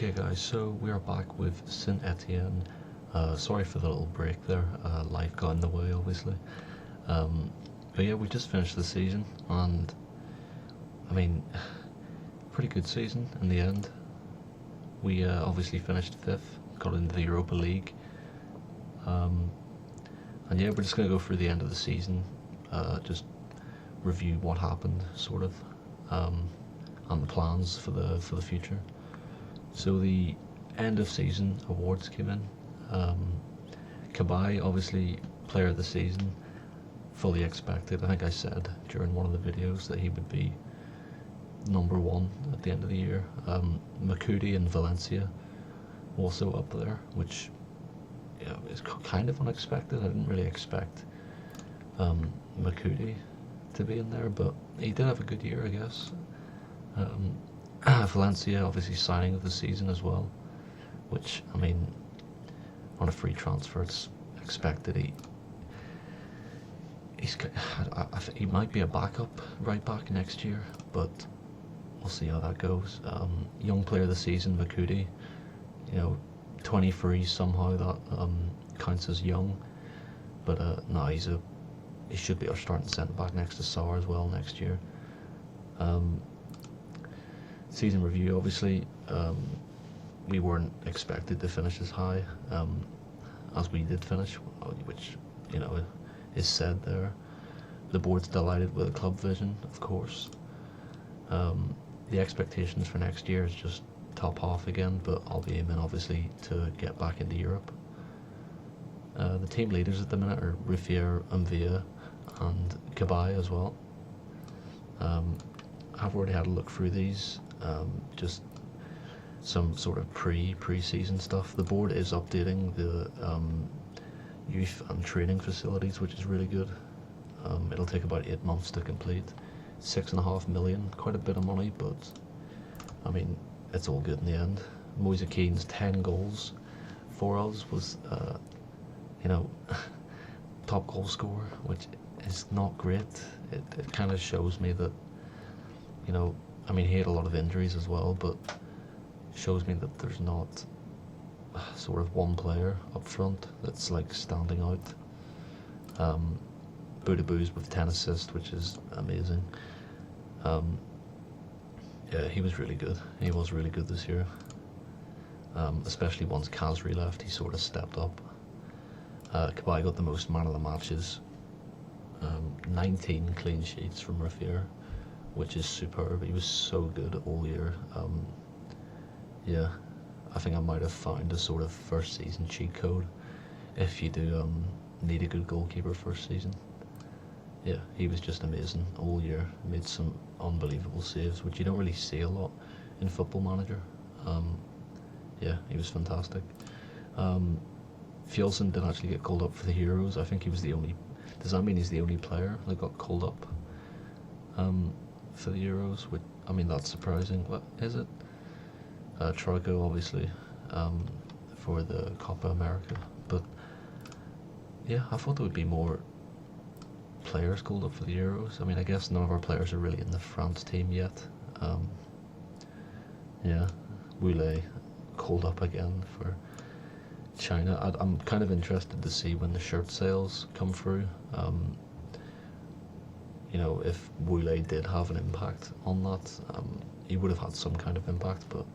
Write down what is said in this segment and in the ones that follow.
Okay guys, so we are back with Saint-Etienne. Sorry for the little break there, life got in the way obviously. But yeah, we just finished the season and I mean, pretty good season in the end. We obviously finished 5th, got into the Europa League. Um, and yeah, we're just going to go through the end of the season, just review what happened sort of, and the plans for the future. So the end of season awards came in. Kabai, obviously player of the season, fully expected. I think I said during one of the videos that he would be #1 at the end of the year. Makudi and Valencia also up there, which is kind of unexpected. I didn't really expect Makudi to be in there, but he did have a good year, I guess. Valencia obviously signing of the season as well, which I mean, on a free transfer, it's expected. I think he might be a backup right back next year, but we'll see how that goes. Young player of the season, Makudi, 23 somehow that counts as young, but no, he should be our starting centre back next to Saar as well next year. Season review, obviously, we weren't expected to finish as high as we did finish, which is said there. The board's delighted with the club vision, of course. The expectations for next year is just top half again, but I'll be aiming obviously to get back into Europe. The team leaders at the minute are Ruffier, Mvia and Kabai as well. I've already had a look through these, just some sort of pre-season stuff. The board is updating the youth and training facilities, which is really good. It'll take about 8 months to complete. 6.5 million, quite a bit of money, but I mean, it's all good in the end. Moise Keane's 10 goals for us was, top goal scorer, which is not great. It kind of shows me that, I mean, he had a lot of injuries as well, but shows me that there's not sort of one player up front that's like standing out. Boudabou's with 10 assists, which is amazing. Yeah, he was really good. He was really good this year. Especially once Kazri left, he sort of stepped up. Kabai got the most man of the matches. 19 clean sheets from Raffier, which is superb. He was so good all year. Yeah, I think I might have found a sort of first season cheat code if you do need a good goalkeeper first season. Yeah, he was just amazing all year. Made some unbelievable saves, which you don't really see a lot in Football Manager. Yeah, he was fantastic. Fjellson didn't actually get called up for the Heroes. I think he was the only. Does that mean he's the only player that got called up for the Euros? Which, I mean, that's surprising. What is it? Troiko, obviously, for the Copa America. But yeah, I thought there would be more players called up for the Euros. I mean, I guess none of our players are really in the France team yet. Yeah, Wule called up again for China. I'm kind of interested to see when the shirt sales come through. If Wule did have an impact on that, he would have had some kind of impact, but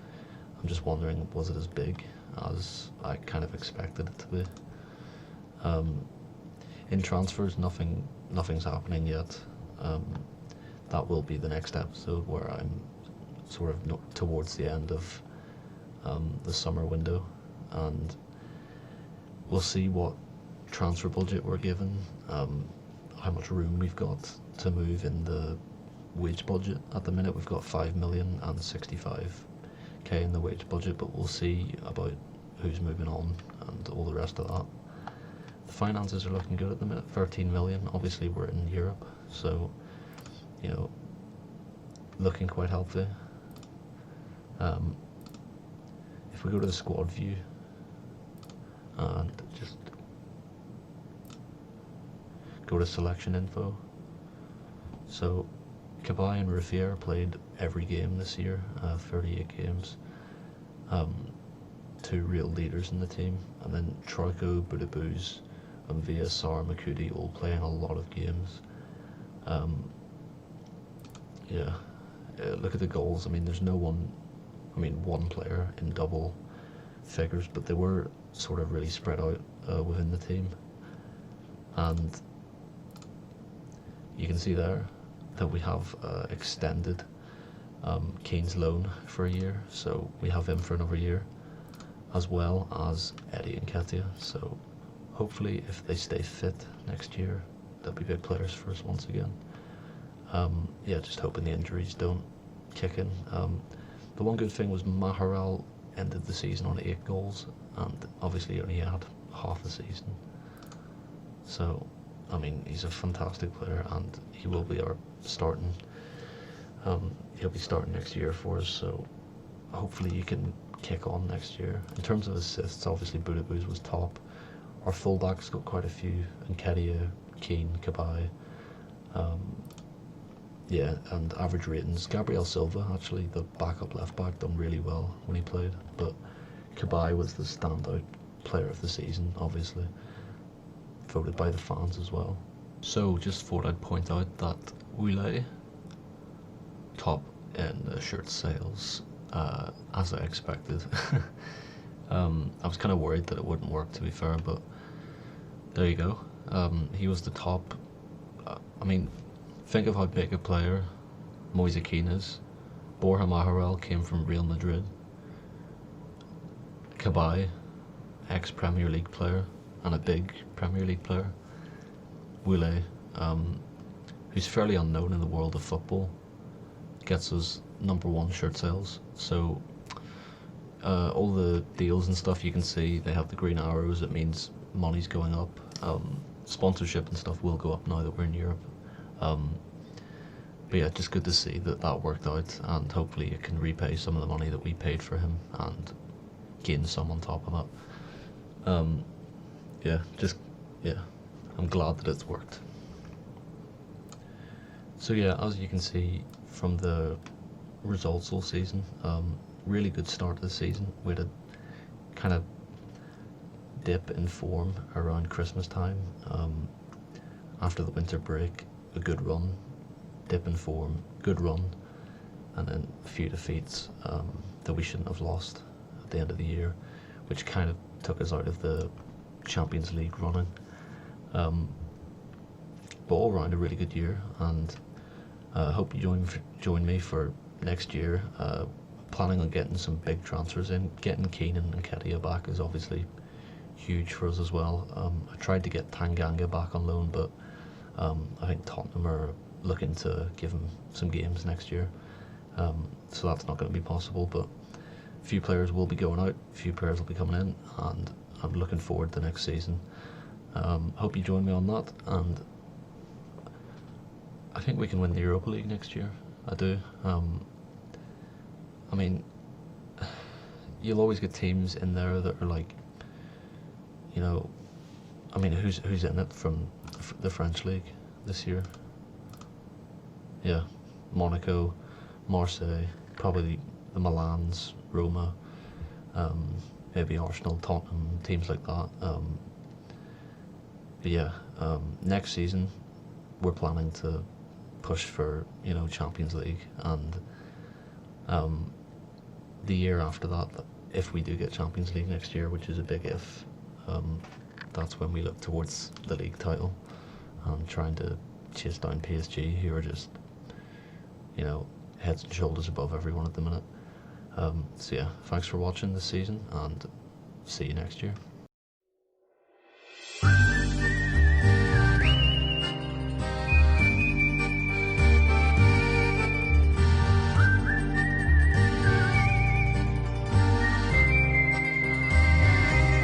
I'm just wondering, was it as big as I kind of expected it to be? In transfers, nothing's happening yet. That will be the next episode, where I'm sort of towards the end of the summer window, and we'll see what transfer budget we're given, how much room we've got to move in the wage budget. At the minute we've got 5 million and 65k in the wage budget, but we'll see about who's moving on and all the rest of that. The finances are looking good at the minute. 13 million, obviously we're in Europe, so looking quite healthy. If we go to the squad view and just go to selection info, so Kabai and Ruffier played every game this year, 38 games. two real leaders in the team, and then Troiko, Budabuz, and Via Sar Makudi all playing a lot of games. Yeah, look at the goals. I mean, there's no one. I mean, one player in double figures, but they were sort of really spread out within the team, and you can see there that we have extended Keane's loan for a year, so we have him for another year, as well as Eddie and Katia. So hopefully, if they stay fit next year, they'll be big players for us once again. Yeah, just hoping the injuries don't kick in. The one good thing was Maharal ended the season on 8 goals, and obviously only had half the season. So, I mean, he's a fantastic player, and he will be our starting. He'll be starting next year for us, so hopefully he can kick on next year. In terms of assists, obviously Budabuz was top. Our fullbacks got quite a few: Nkedia, Keane, Cabaye. Yeah, and average ratings. Gabriel Silva, actually, the backup left back, done really well when he played, but Cabaye was the standout player of the season, obviously, voted by the fans as well. So just thought I'd point out that Wile, top in the shirt sales, as I expected. I was kind of worried that it wouldn't work, to be fair, but there you go. He was the top. I mean, think of how big a player Moise Kean is. Borja Majoral came from Real Madrid. Cabaye, ex-Premier League player, and a big Premier League player. Wile, who's fairly unknown in the world of football, gets us #1 shirt sales. So all the deals and stuff you can see, they have the green arrows. It means money's going up. Sponsorship and stuff will go up now that we're in Europe. But yeah, just good to see that that worked out, and hopefully it can repay some of the money that we paid for him and gain some on top of that. Yeah, I'm glad that it's worked. So yeah, as you can see from the results all season, really good start to the season. We had a kind of dip in form around Christmas time. After the winter break, a good run, dip in form, good run, and then a few defeats that we shouldn't have lost at the end of the year, which kind of took us out of the Champions League running. But all around a really good year, and I hope you join me for next year. Planning on getting some big transfers in. Getting Keenan and Kedia back is obviously huge for us as well. I tried to get Tanganga back on loan, but I think Tottenham are looking to give him some games next year, so that's not going to be possible. But a few players will be going out, a few players will be coming in, and I'm looking forward to next season. Hope you join me on that, and I think we can win the Europa League next year. I do. I mean, you'll always get teams in there that are like, you know, I mean, who's in it from the French league this year? Yeah, Monaco, Marseille, probably the Milans, Roma, maybe Arsenal, Tottenham, teams like that. But yeah, next season we're planning to push for, you know, Champions League, and the year after that, if we do get Champions League next year, which is a big if, that's when we look towards the league title and trying to chase down PSG, who are just, you know, heads and shoulders above everyone at the minute. So yeah, thanks for watching this season, and see you next year.